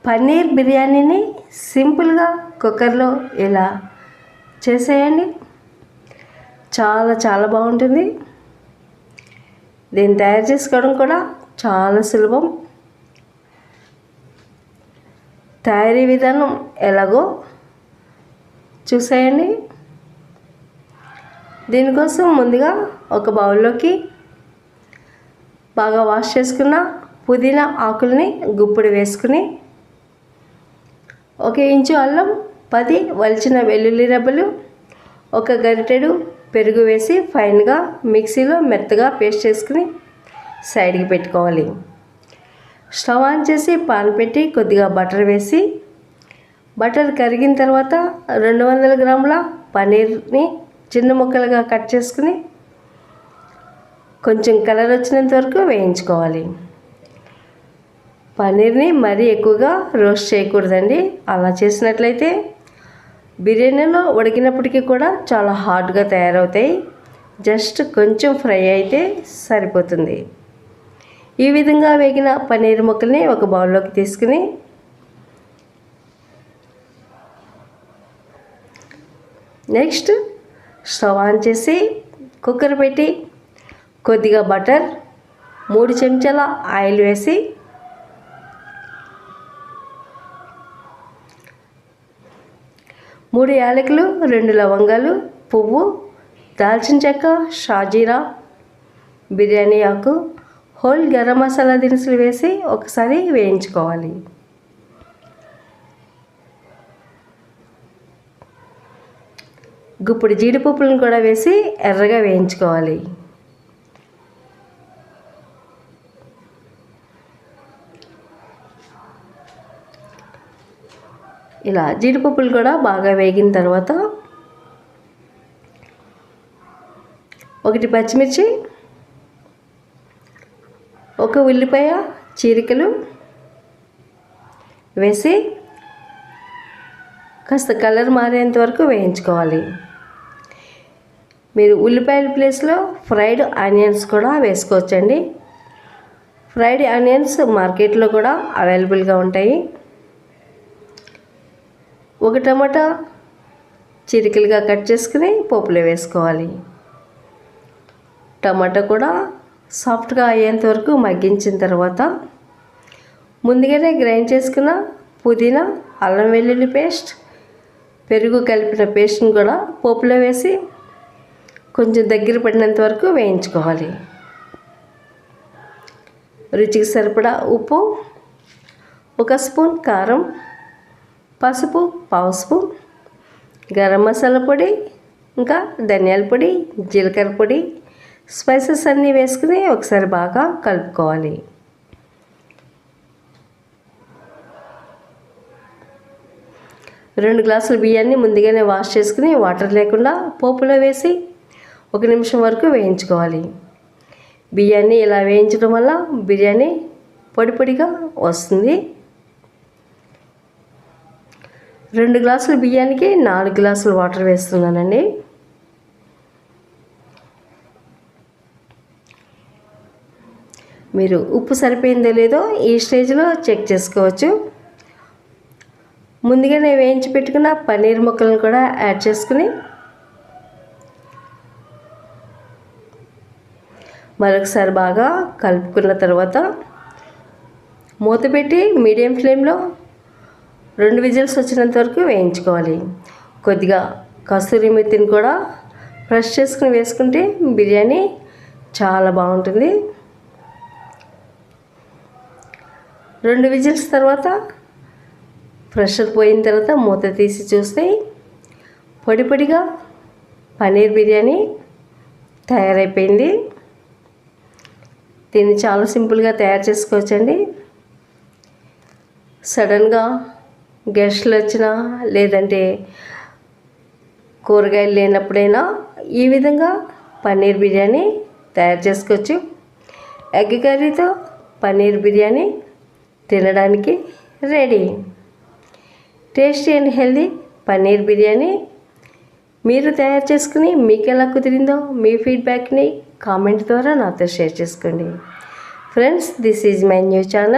పన్నీర్ బిర్యానీని సింపుల్గా కుక్కర్లో ఇలా చేసేయండి. చాలా చాలా బాగుంటుంది. దీన్ని తయారు చేసుకోవడం కూడా చాలా సులభం. తయారీ విధానం ఎలాగో చూసేయండి. దీనికోసం ముందుగా ఒక బౌల్లోకి బాగా వాష్ చేసుకున్న పుదీనా ఆకుల్ని గుప్పుడు వేసుకుని, 1 ఇంచు అల్లం, 10 వలిచిన వెల్లుల్లి రెబ్బలు, 1 గరిటెడు పెరుగు వేసి ఫైన్గా మిక్సీలో మెత్తగా పేస్ట్ చేసుకుని సైడ్కి పెట్టుకోవాలి. స్టవ్ ఆన్ చేసి పాన్ పెట్టి కొద్దిగా బటర్ వేసి, బటర్ కరిగిన తర్వాత 200 గ్రాముల పన్నీర్ని చిన్న ముక్కలుగా కట్ చేసుకుని కొంచెం కలర్ వచ్చినంత వరకు వేయించుకోవాలి. పన్నీర్ని మరీ ఎక్కువగా రోస్ట్ చేయకూడదండి. అలా చేసినట్లయితే బిర్యానీలో ఉడికినప్పటికీ కూడా చాలా హార్డ్గా తయారవుతాయి. జస్ట్ కొంచెం ఫ్రై అయితే సరిపోతుంది. ఈ విధంగా వేగిన పన్నీర్ ముక్కల్ని ఒక బౌల్లోకి తీసుకుని నెక్స్ట్ స్టవ్ ఆన్ చేసి కుక్కర్ పెట్టి కొద్దిగా బటర్, 3 చెంచాల ఆయిల్ వేసి 3 యాలకులు, 2 లవంగాలు, పువ్వు, దాల్చిన చెక్క, షాజీరా, బిర్యానీ ఆకు, హోల్ గరం మసాలా దినుసులు వేసి ఒకసారి వేయించుకోవాలి. గుప్పుడు జీడిపప్పులను కూడా వేసి ఎర్రగా వేయించుకోవాలి. ఇలా జీడిపప్పులు కూడా బాగా వేగిన తర్వాత 1 పచ్చిమిర్చి, 1 ఉల్లిపాయ చీరికలు వేసి కాస్త కలర్ మారేంత వరకు వేయించుకోవాలి. మీరు ఉల్లిపాయల ప్లేస్లో ఫ్రైడ్ ఆనియన్స్ కూడా వేసుకోవచ్చండి. ఫ్రైడ్ ఆనియన్స్ మార్కెట్లో కూడా అవైలబుల్గా ఉంటాయి. 1 టమాటా చిరికలుగా కట్ చేసుకుని పోపులో వేసుకోవాలి. టమాటా కూడా సాఫ్ట్గా అయ్యేంత వరకు మగ్గించిన తర్వాత ముందుగానే గ్రైండ్ చేసుకున్న పుదీనా, అల్లం వెల్లుల్లి పేస్ట్, పెరుగు కలిపిన పేస్ట్ని కూడా పోపులో వేసి కొంచెం దగ్గర పడినంత వరకు వేయించుకోవాలి. రుచికి సరిపడా ఉప్పు, 1 స్పూన్ కారం, పసుపు 1/2 స్పూన్, గరం మసాలా పొడి, ఇంకా ధనియాల పొడి, జీలకర్ర పొడి, స్పైసెస్ అన్నీ వేసుకుని ఒకసారి బాగా కలుపుకోవాలి. రెండు గ్లాసుల బియ్యాన్ని ముందుగానే వాష్ చేసుకుని వాటర్ లేకుండా పోపులో వేసి 1 నిమిషం వరకు వేయించుకోవాలి. బియ్యాన్ని ఇలా వేయించడం వల్ల బిర్యానీ పొడి పొడిగా వస్తుంది. 2 గ్లాసుల బియ్యానికి 4 గ్లాసుల వాటర్ వేస్తున్నానండి. మీరు ఉప్పు సరిపోయిందో లేదో ఈ స్టేజ్లో చెక్ చేసుకోవచ్చు. ముందుగానే వేయించి పెట్టుకున్న పన్నీర్ ముక్కలను కూడా యాడ్ చేసుకుని మరొకసారి బాగా కలుపుకున్న తర్వాత మూత పెట్టి మీడియం ఫ్లేమ్లో 2 విజిల్స్ వచ్చినంత వరకు వేయించుకోవాలి. కొద్దిగా కస్తూరి మెత్తిని కూడా ఫ్రెష్ చేసుకుని వేసుకుంటే బిర్యానీ చాలా బాగుంటుంది. 2 విజిల్స్ తర్వాత ప్రెషర్ పోయిన తర్వాత మూత తీసి చూస్తే పొడి పొడిగా పన్నీర్ బిర్యానీ తయారైపోయింది. దీన్ని చాలా సింపుల్గా తయారు చేసుకోవచ్చండి. సడన్గా గెస్ట్లు వచ్చినా లేదంటే కూరగాయలు లేనప్పుడైనా ఈ విధంగా పన్నీర్ బిర్యానీ తయారు చేసుకోవచ్చు. ఎగ్ కర్రీతో పన్నీర్ బిర్యానీ తినడానికి ready. Tasty and healthy paneer biryani మీరు తయారు చేసుకుని మీకు ఎలా కుదిరిందో మీ ఫీడ్బ్యాక్ని కామెంట్ ద్వారా నాతో షేర్ చేసుకోండి. Friends, this is my new channel.